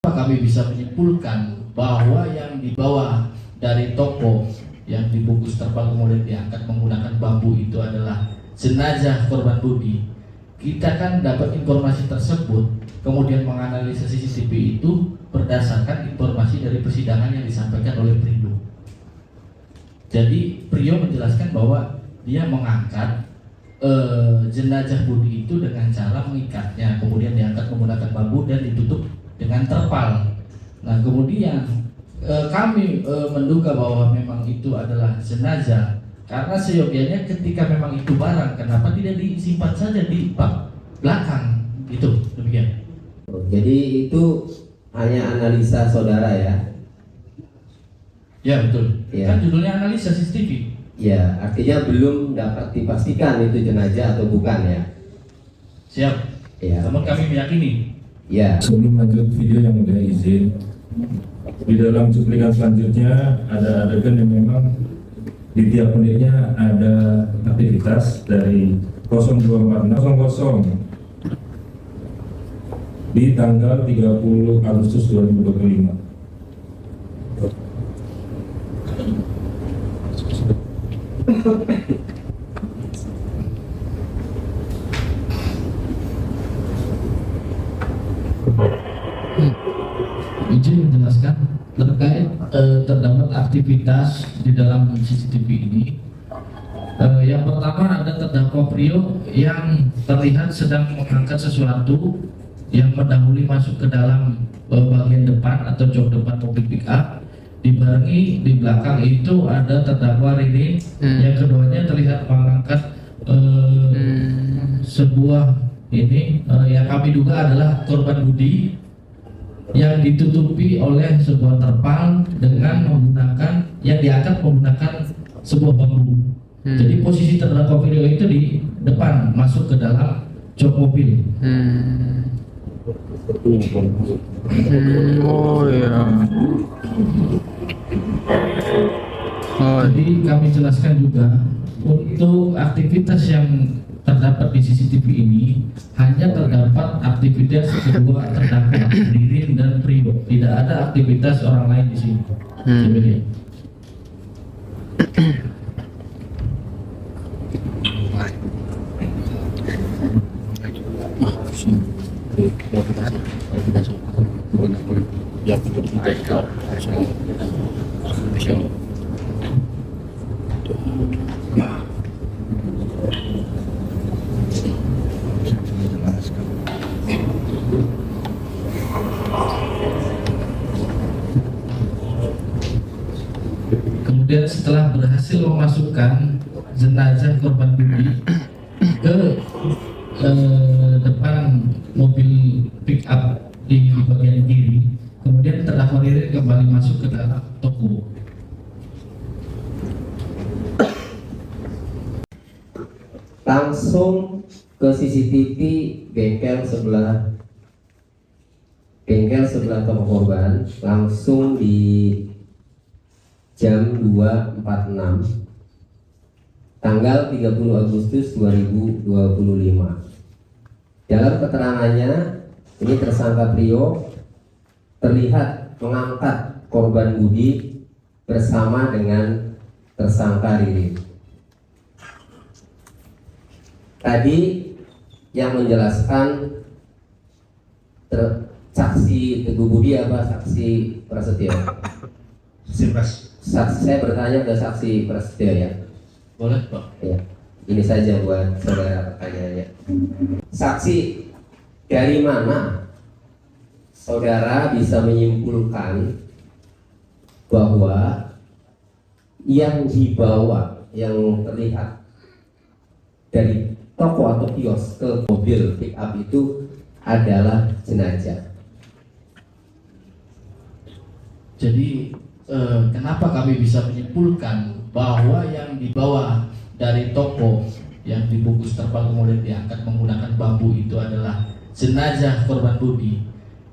Kami bisa menyimpulkan bahwa yang dibawa dari toko yang dibungkus terpal kemudian diangkat menggunakan bambu itu adalah jenazah korban Budi. Kita kan dapat informasi tersebut, kemudian menganalisa CCTV itu berdasarkan informasi dari persidangan yang disampaikan oleh Prindo. Jadi Prio menjelaskan bahwa dia mengangkat jenazah Budi itu dengan cara mengikatnya, kemudian diangkat menggunakan bambu dan ditutup dengan terpal. Nah kemudian kami menduga bahwa memang itu adalah jenazah, karena seyogianya ketika memang itu barang, kenapa tidak disimpan saja di bak belakang, itu demikian. Jadi itu hanya analisa saudara ya? Ya betul. Ya. Kan judulnya analisa CCTV. Ya, artinya belum dapat dipastikan itu jenazah atau bukan ya? Siap. Ya. Namun kami meyakini. Ya. Sebelum lanjut video yang udah izin, di dalam cuplikan selanjutnya ada adegan yang memang di tiap menitnya ada aktivitas dari 024600 di tanggal 30 Agustus 2025. Izin menjelaskan terkait terdapat aktivitas di dalam CCTV ini. Yang pertama ada terdakwa Prio yang terlihat sedang mengangkat sesuatu yang mendahului masuk ke dalam bagian depan atau jok depan mobil pick up. Dibarengi di belakang itu ada terdakwa Rini yang keduanya terlihat mengangkat sebuah ini yang kami duga adalah korban Budi yang ditutupi oleh sebuah terpal dengan menggunakan yang diangkat menggunakan sebuah bambu. Jadi posisi terdakwa video itu di depan masuk ke dalam jok mobil. Oh ya. Jadi kami jelaskan juga untuk aktivitas yang terdapat di CCTV ini hanya terdapat aktivitas kedua terdakwa Ririn dan Prio, tidak ada aktivitas orang lain di sini. Demikian. Kemudian setelah berhasil memasukkan jenazah korban Budi ke depan mobil pick up di bagian kiri, kemudian terdakwa Ririn kembali masuk ke dalam toko. Langsung ke CCTV bengkel sebelah toko korban, langsung di jam 2.46 tanggal 30 Agustus 2025. Dalam keterangannya ini tersangka Prio terlihat mengangkat korban Budi bersama dengan tersangka Ririn. Tadi yang menjelaskan saksi Teguh Budi apa saksi Prasetyo? Saksi, saya bertanya ke saksi Prasetyo ya. Boleh Pak? Ya, ini saja buat saudara pertanyaannya. Saksi, dari mana saudara bisa menyimpulkan bahwa yang dibawa, yang terlihat dari toko atau kios ke mobil pick up itu adalah jenazah? Jadi kenapa kami bisa menyimpulkan bahwa yang dibawa dari toko yang dibungkus terpal kemudian diangkat menggunakan bambu itu adalah jenazah korban Budi?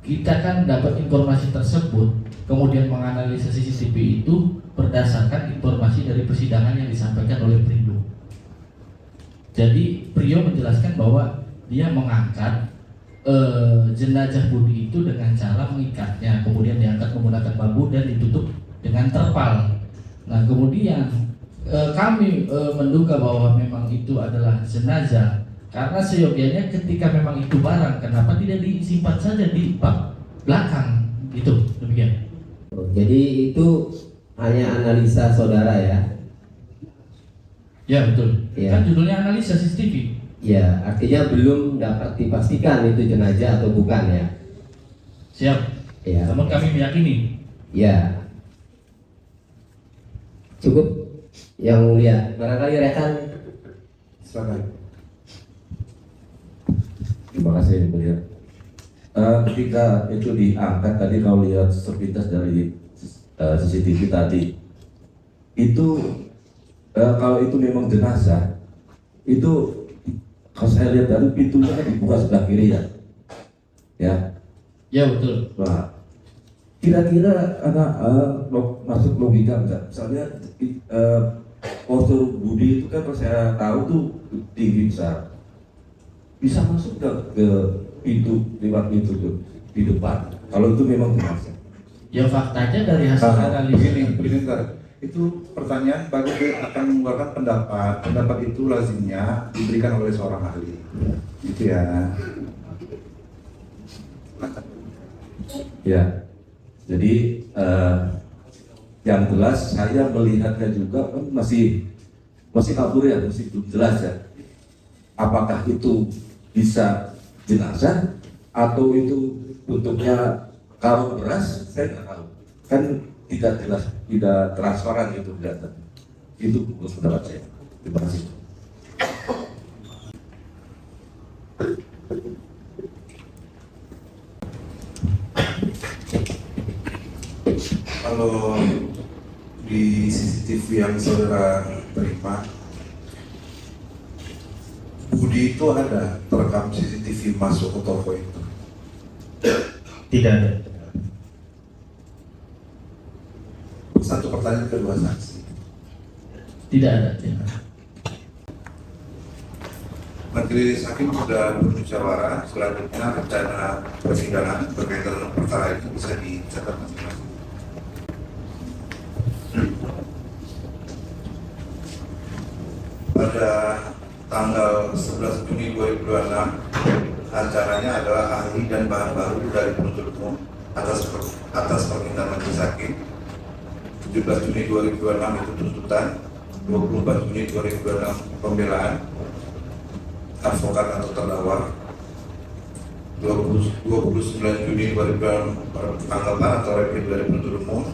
Kita kan dapat informasi tersebut, kemudian menganalisa CCTV itu berdasarkan informasi dari persidangan yang disampaikan oleh Prindo. Jadi Prio menjelaskan bahwa dia mengangkat jenazah Budi itu dengan cara mengikatnya, kemudian diangkat menggunakan bambu dan ditutup dengan terpal. Nah kemudian kami menduga bahwa memang itu adalah jenazah, karena seyogianya ketika memang itu barang, kenapa tidak disimpan saja di bak belakang? Itu demikian. Jadi itu hanya analisa saudara ya? Ya betul. Ya. Kan judulnya analisa CCTV. Ya, artinya belum dapat dipastikan itu jenazah atau bukan ya? Siap. Ya. Namun kami meyakini. Ya. Cukup yang mulia. Barangkali rekan. Silakan. Terima kasih yang mulia. Ketika itu diangkat tadi kalau lihat sepintas dari CCTV tadi, itu kalau itu memang jenazah, itu kalau saya lihat tadi pintunya kan dibuka sebelah kiri ya, Ya betul. Nah, kira-kira masuk logika enggak? Misalnya postur Budi itu kan kalau saya tahu tuh tinggi besar, bisa masuk ke pintu lewat pintu tuh di depan. Kalau itu memang jenazah. Ya faktanya dari hasil analisis. Begini ntar. Itu pertanyaan baru dia akan mengeluarkan pendapat. Pendapat itu lazimnya diberikan oleh seorang ahli. Gitu ya. Ya, jadi yang jelas saya melihatnya juga kan masih kabur ya, masih belum jelas ya. Apakah itu bisa jenazah atau itu bentuknya karung beras? Saya nggak tahu. Kan tidak jelas, tidak transparan itu data. Itu menurut pendapat saya. Terima kasih. Kalau di CCTV yang saudara terima, Budi itu ada terekam CCTV masuk ke toko itu. Tidak ada. Satu pertanyaan kedua saksi. Tidak ada. Tidak ada. Majelis Hakim sudah bermusyawarah, selanjutnya rencana persidangan berkaitan dengan perkara itu bisa dicatat masing-masing. Pada tanggal 11 Juni 2026, acaranya adalah ahli dan bahan baru dari penuntut umum atas permintaan Majelis Hakim. 17 Juni 2026 itu tuntutan, 24 Juni 2026 pembelaan advokat atau terdakwa, 29 Juni 2026 tanggapan atau replik dari penuntut umum,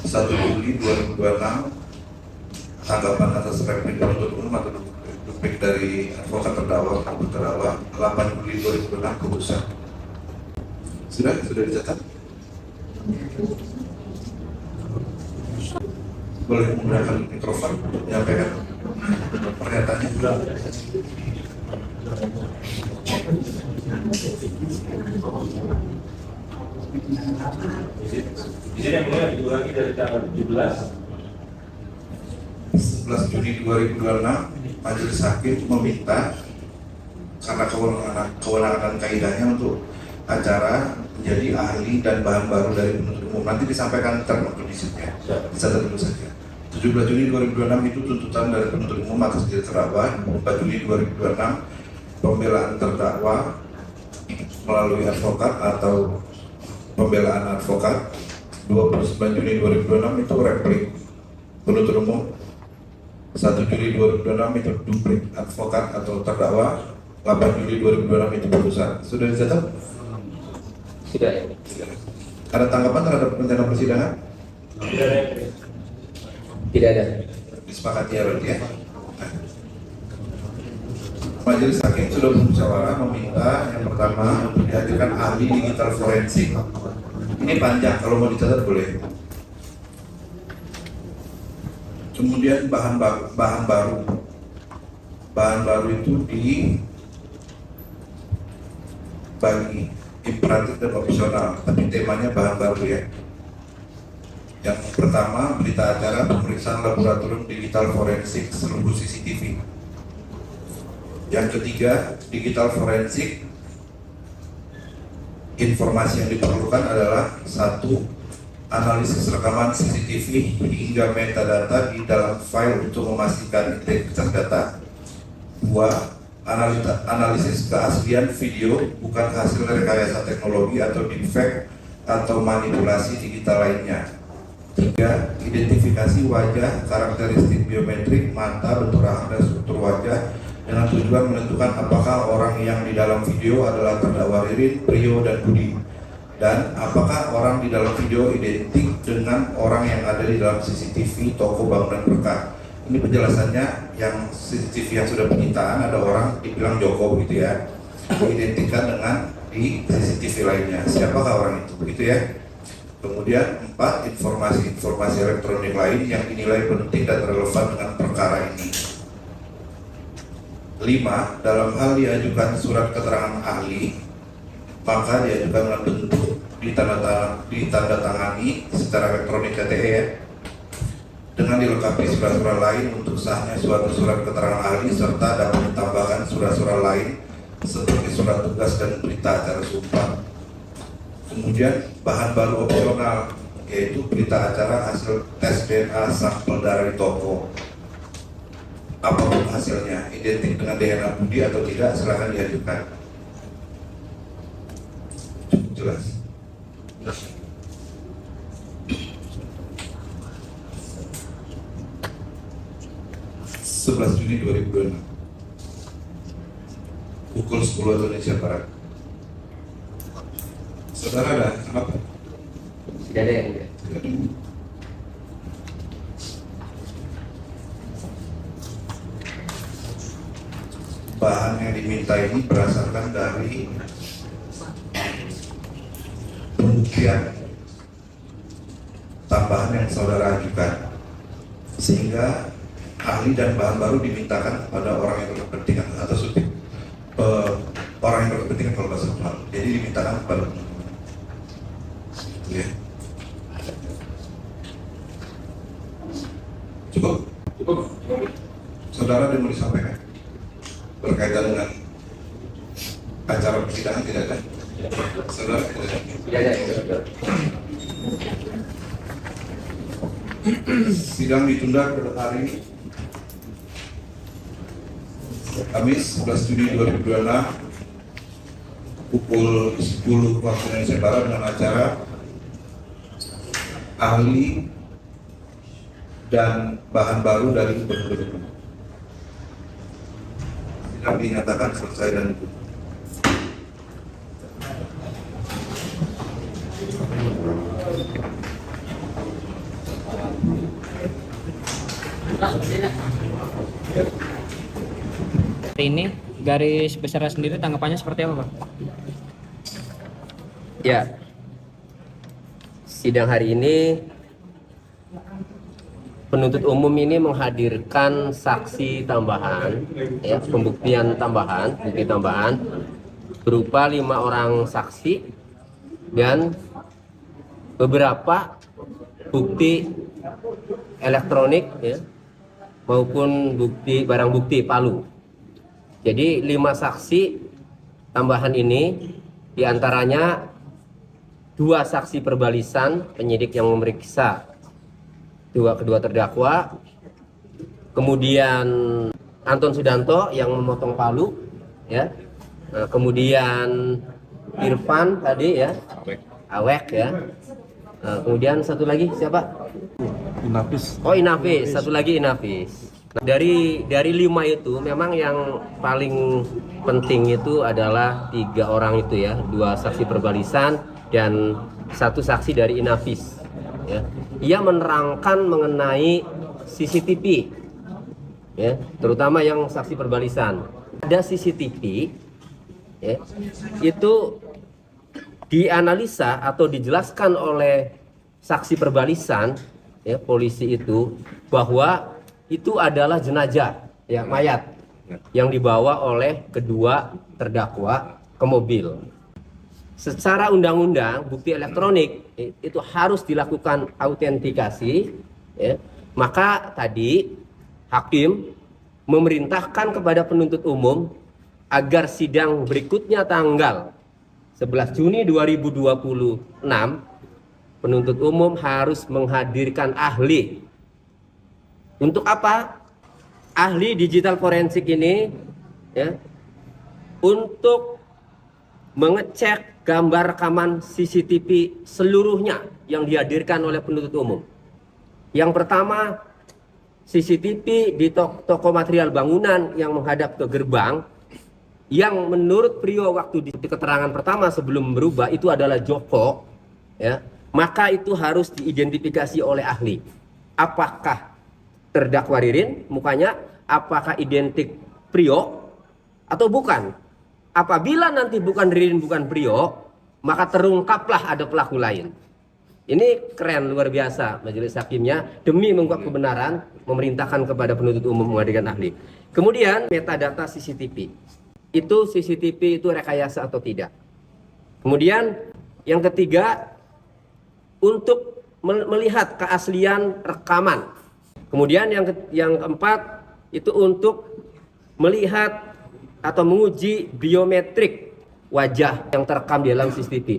1 Juli 2026 tanggapan atas replik penuntut umum atau replik dari advokat terdakwa atau terdakwa, 8 Juli 2026 keputusan. Sudah dicatat? Boleh menggunakan mikrofon untuk menyampaikan pernyataannya. Jadi yang mulai diulangi dari tanggal 17 11 Juni 2026, Majelis Hakim meminta karena kewenangan kaidahnya untuk acara menjadi ahli dan bahan baru dari penuntut umum. Nanti disampaikan term kondisinya. Dicatat dulu saja. 17 Juni 2026 itu tuntutan dari penuntut umum atas diri terdakwa. 4 Juli 2026 pembelaan terdakwa melalui advokat atau pembelaan advokat. 29 Juni 2026 itu replik penuntut umum. 1 Juli 2026 itu duplik advokat atau terdakwa. 8 Juli 2026 itu putusan. Sudah dicatat? Sudah. Ada tanggapan terhadap rencana persidangan? Tidak ada. Disepakati ya berarti ya. Majelis Hakim sudah bermusyawarah meminta yang pertama untuk dihadirkan ahli digital forensik. Ini panjang, kalau mau dicatat boleh. Kemudian bahan baru itu dibagi imperatif dan opsional, tapi temanya bahan baru ya. Yang pertama, berita acara pemeriksaan laboratorium digital forensik seluruh CCTV. Yang ketiga, digital forensik informasi yang diperlukan adalah satu, analisis rekaman CCTV hingga metadata di dalam file untuk memastikan integritas data. Dua, analisis keaslian video bukan hasil rekayasa teknologi atau deepfake atau manipulasi digital lainnya. Tiga, identifikasi wajah, karakteristik biometrik, mata, bentuk rahang, dan struktur wajah dengan tujuan menentukan apakah orang yang di dalam video adalah terdakwa Ririn, Prio, dan Budi, dan apakah orang di dalam video identik dengan orang yang ada di dalam CCTV toko bangunan berkah. Ini penjelasannya, yang CCTV yang sudah penyitaan ada orang dibilang Joko begitu ya, diidentikan dengan di CCTV lainnya. Siapakah orang itu begitu ya? Kemudian 4, informasi-informasi elektronik lain yang dinilai penting dan relevan dengan perkara ini. 5, dalam hal diajukan surat keterangan ahli, maka diajukan dalam bentuk ditandatangani secara elektronik KTE ya, dengan dilengkapi surat-surat lain untuk sahnya suatu surat keterangan ahli, serta dapat ditambahkan surat-surat lain seperti surat tugas dan berita acara sumpah. Kemudian bahan baru opsional, yaitu berita acara hasil tes DNA sampel darah di toko. Apapun hasilnya, identik dengan DNA Budi atau tidak, silahkan diajukan. Cukup jelas. 11 Juni 2026 pukul 10 Indonesia Barat. Saudara ada apa? Tidak ada yang mulia. Bahan yang diminta ini berdasarkan dari pembuktian tambahan yang saudara ajukan, sehingga ahli dan bahan baru dimintakan pada orang yang berkepentingan atau subjek orang yang berkepentingan kalau bahasa hal. Jadi dimintakan kepada ya. Cukup. Saudara ada yang mau disampaikan berkaitan dengan acara persidangan? Tidak ada. Saudara tidak ada. Sidang ditunda pada hari Kamis 11 Juni 2026 pukul 10 waktu Indonesia Barat dengan acara ahli dan bahan baru dari Gubernur. Sidang dinyatakan selesai dan ditutup. Ini garis besarnya sendiri tanggapannya seperti apa, Pak? Ya, sidang hari ini penuntut umum ini menghadirkan saksi tambahan, ya, pembuktian tambahan, bukti tambahan berupa 5 orang saksi dan beberapa bukti elektronik, ya, maupun barang bukti palu. Jadi 5 saksi tambahan ini diantaranya 2 saksi perbalisan penyidik yang memeriksa kedua terdakwa, kemudian Anton Sudanto yang memotong palu, ya, kemudian Irfan tadi, ya, Awek, ya, kemudian satu lagi siapa? Inafis. Oh, Inafis, satu lagi Inafis. Nah, dari 5 itu memang yang paling penting itu adalah 3 orang itu, ya, 2 saksi perbalisan dan 1 saksi dari Inafis, ya. Ia menerangkan mengenai CCTV, ya, terutama yang saksi perbalisan. Ada CCTV, ya, itu dianalisa atau dijelaskan oleh saksi perbalisan, ya, polisi itu, bahwa itu adalah jenazah, ya, mayat yang dibawa oleh kedua terdakwa ke mobil. Secara undang-undang bukti elektronik itu harus dilakukan autentikasi, ya. Maka tadi hakim memerintahkan kepada penuntut umum agar sidang berikutnya tanggal 11 Juni 2026 penuntut umum harus menghadirkan ahli. Untuk apa? Ahli digital forensik ini ya, untuk mengecek gambar rekaman CCTV seluruhnya yang dihadirkan oleh penuntut umum. Yang pertama, CCTV di toko material bangunan yang menghadap ke gerbang, yang menurut Prio waktu di keterangan pertama sebelum berubah itu adalah Joko, ya, maka itu harus diidentifikasi oleh ahli. Apakah terdakwa Ririn mukanya, apakah identik Prio atau bukan? Apabila nanti bukan Ririn, bukan Prio, maka terungkaplah ada pelaku lain. Ini keren, luar biasa majelis hakimnya, demi mengungkap kebenaran memerintahkan kepada penuntut umum menghadirkan ahli. Kemudian metadata CCTV. Itu CCTV itu rekayasa atau tidak. Kemudian yang ketiga, untuk melihat keaslian rekaman. Kemudian yang keempat itu untuk melihat atau menguji biometrik wajah yang terekam di dalam CCTV.